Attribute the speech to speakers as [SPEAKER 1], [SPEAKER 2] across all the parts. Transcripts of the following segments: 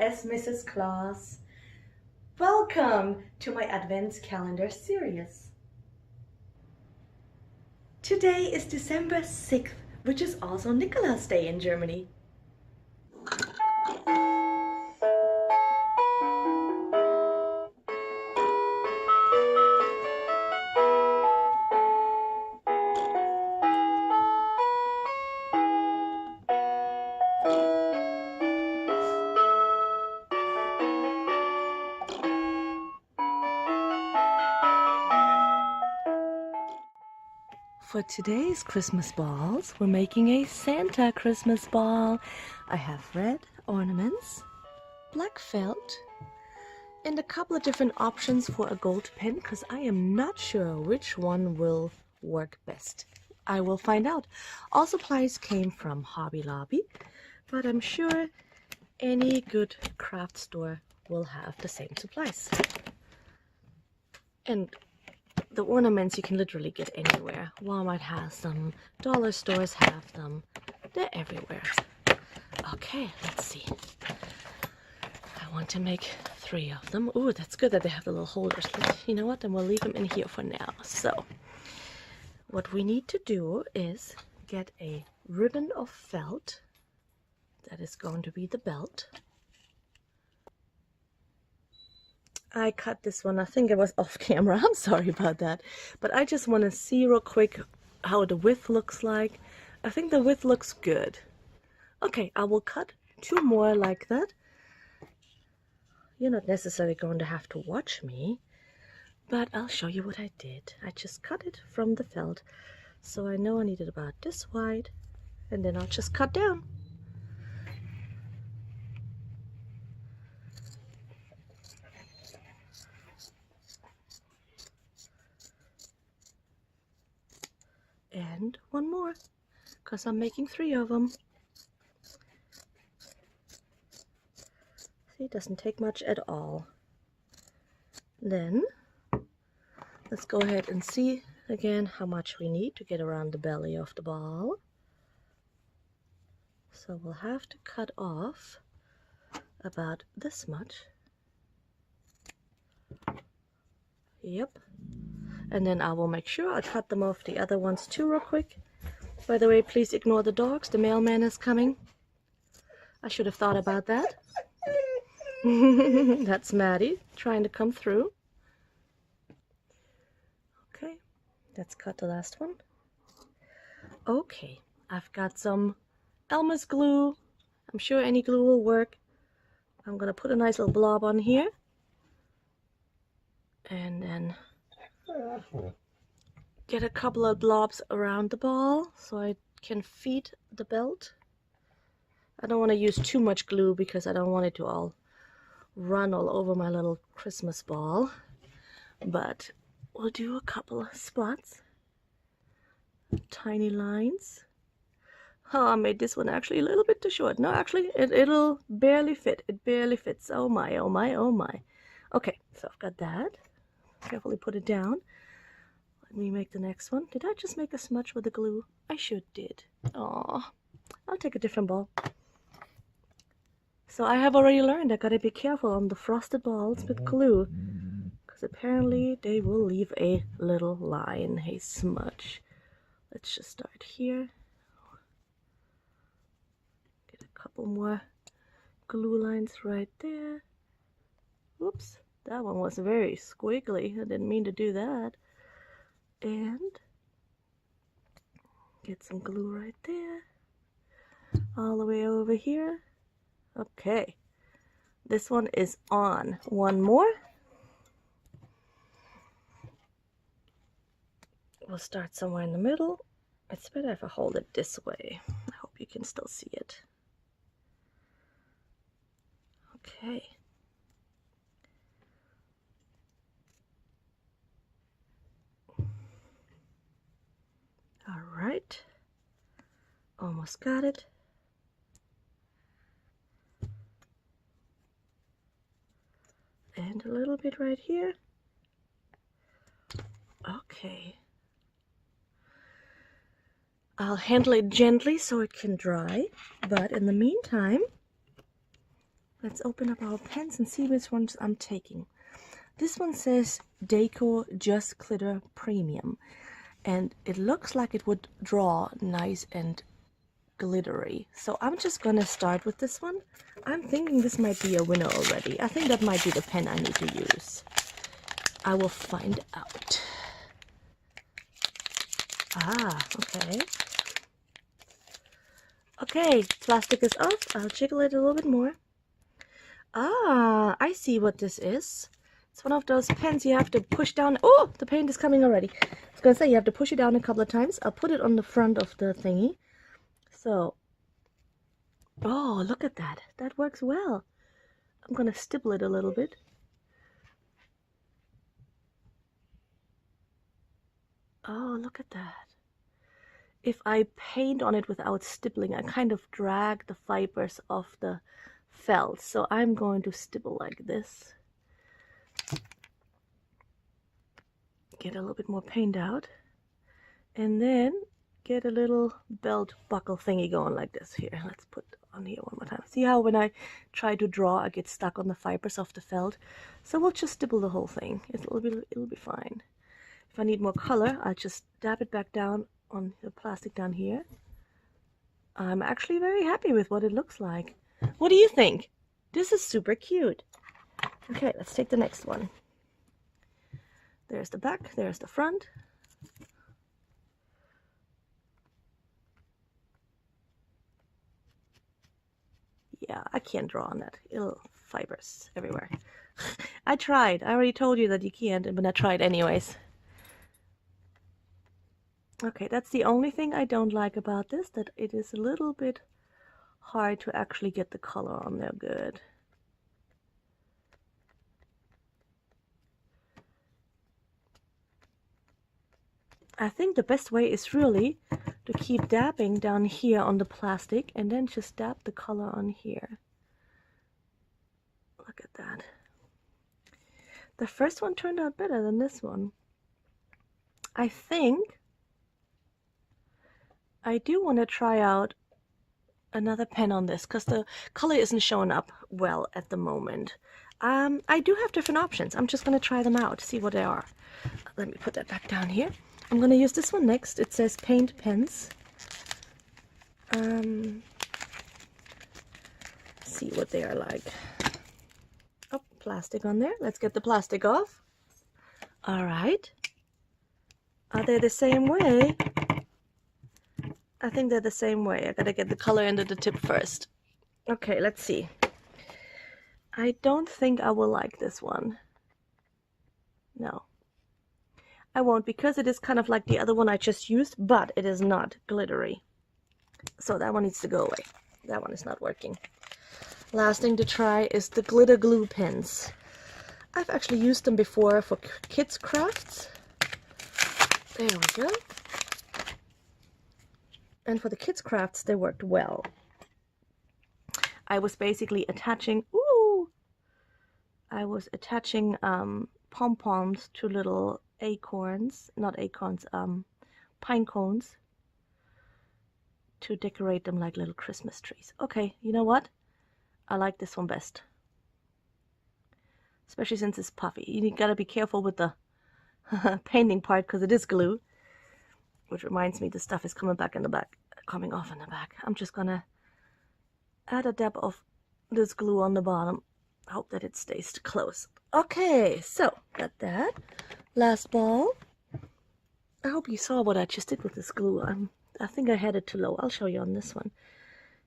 [SPEAKER 1] Yes, Mrs. Claus. Welcome to my Advent Calendar series. Today is December 6th, which is also Nicholas Day in Germany. For today's Christmas balls, we're making a Santa Christmas ball. I have red ornaments, black felt, and a couple of different options for a gold pen because I am not sure which one will work best. I will find out. All supplies came from Hobby Lobby, but I'm sure any good craft store will have the same supplies. And the ornaments you can literally get anywhere. Walmart has them, dollar stores have them, they're everywhere. Okay, let's see. I want to make 3 of them. Ooh, that's good that they have the little holders, but you know what, then we'll leave them in here for now. So, what we need to do is get a ribbon of felt. That is going to be the belt. I cut this one, I think it was off camera, I'm sorry about that. But I just want to see real quick how the width looks like. I think the width looks good. Okay, I will cut 2 more like that. You're not necessarily going to have to watch me, but I'll show you what I did. I just cut it from the felt. So I know I need it about this wide, and then I'll just cut down. And 1 more, because I'm making 3 of them. See, it doesn't take much at all. Then, let's go ahead and see again how much we need to get around the belly of the ball. So we'll have to cut off about this much. Yep. And then I will make sure I cut them off the other ones too real quick. By the way, please ignore the dogs. The mailman is coming. I should have thought about that. That's Maddie trying to come through. Okay, let's cut the last one. Okay, I've got some Elmer's glue. I'm sure any glue will work. I'm going to put a nice little blob on here. And then get a couple of blobs around the ball so I can feed the belt. I don't want to use too much glue because I don't want it to all run all over my little Christmas ball. But we'll do a couple of spots. Tiny lines. Oh, I made this one actually a little bit too short. No, actually, it'll barely fit. It barely fits. Oh my, oh my, oh my. Okay, so I've got that. Carefully put it down. Let me make the next one. Did I just make a smudge with the glue? I sure did. Aw. I'll take a different ball. So I have already learned I gotta be careful on the frosted balls with glue, because apparently they will leave a little line, a smudge. Let's just start here. Get a couple more glue lines right there. Oops, that one was very squiggly. I didn't mean to do that. And get some glue right there. All the way over here. Okay, this one is on. 1 more. We'll start somewhere in the middle. It's better if I hold it this way. I hope you can still see it. Okay. All right. Almost got it. And a little bit right here. Okay. I'll handle it gently so it can dry, but in the meantime, Let's open up our pens and see which ones I'm taking. This one says Deco Just Glitter Premium, and it looks like it would draw nice and glittery. So I'm just gonna start with this one. I'm thinking this might be a winner already. I think that might be the pen I need to use. I will find out. Ah, okay. Okay, plastic is off. I'll jiggle it a little bit more. Ah, I see what this is. It's one of those pens you have to push down. Oh, the paint is coming already. I was gonna say you have to push it down a couple of times. I'll put it on the front of the thingy. So, oh, look at that. That works well. I'm gonna stipple it a little bit. Oh, look at that. If I paint on it without stippling, I kind of drag the fibers of the felt. So I'm going to stipple like this. Get a little bit more paint out. And then get a little belt buckle thingy going like this. Here, let's put on here one more time. See how when I try to draw, I get stuck on the fibers of the felt? So we'll just stipple the whole thing. It'll be fine. If I need more color, I'll just dab it back down on the plastic down here. I'm actually very happy with what it looks like. What do you think? This is super cute. Okay, let's take the next one. There's the back, there's the front. Yeah, I can't draw on that. It'll fibers everywhere. I tried. I already told you that you can't, but I tried anyways. Okay, that's the only thing I don't like about this, that it is a little bit hard to actually get the color on there good. I think the best way is really to keep dabbing down here on the plastic and then just dab the color on here. Look at that. The first one turned out better than this one. I think I do want to try out another pen on this because the color isn't showing up well at the moment. I do have different options. I'm just going to try them out, see what they are. Let me put that back down here. I'm going to use this one next. It says Paint Pens. See what they are like. Oh, plastic on there. Let's get the plastic off. All right. Are they the same way? I think they're the same way. I gotta get the color into the tip first. Okay, let's see. I don't think I will like this one. No. I won't, because it is kind of like the other one I just used, but it is not glittery. So that one needs to go away. That one is not working. Last thing to try is the glitter glue pens. I've actually used them before for kids' crafts. There we go. And for the kids' crafts, they worked well. I was basically attaching, pom-poms to little acorns, not acorns, pine cones, to decorate them like little Christmas trees. Okay, you know what? I like this one best. Especially since it's puffy. You gotta be careful with the painting part because it is glue. Which reminds me, the stuff is coming off in the back. I'm just gonna add a dab of this glue on the bottom. Hope that it stays close. Okay, so got that. Last ball. I hope you saw what I just did with this glue. I think I had it too low. I'll show you on this one.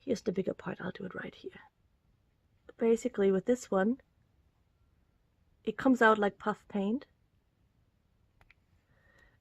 [SPEAKER 1] Here's the bigger part. I'll do it right here. Basically, with this one, it comes out like puff paint.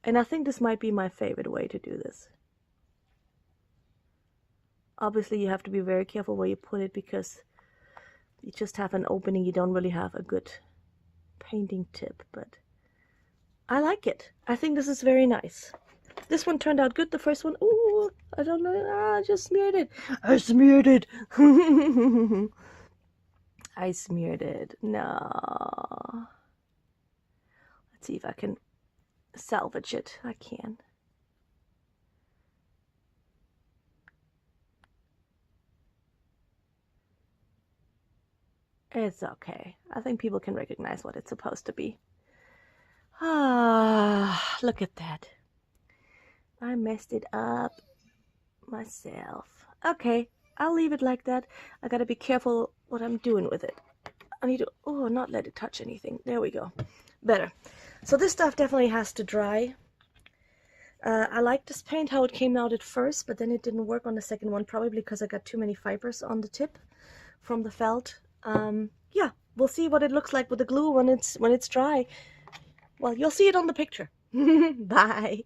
[SPEAKER 1] And I think this might be my favorite way to do this. Obviously, you have to be very careful where you put it because you just have an opening. You don't really have a good painting tip, but I like it. I think this is very nice. This one turned out good. The first one, ooh, I don't know. I just smeared it. I smeared it. I smeared it. No. Let's see if I can salvage it. I can. It's okay. I think people can recognize what it's supposed to be. Ah, look at that. I messed it up myself. Okay, I'll leave it like that. I gotta be careful what I'm doing with it. I need to, oh, not let it touch anything. There we go. Better. So this stuff definitely has to dry. I like this paint, how it came out at first, but then it didn't work on the second one, probably because I got too many fibers on the tip from the felt. Yeah, we'll see what it looks like with the glue when it's dry. Well, you'll see it on the picture. Bye.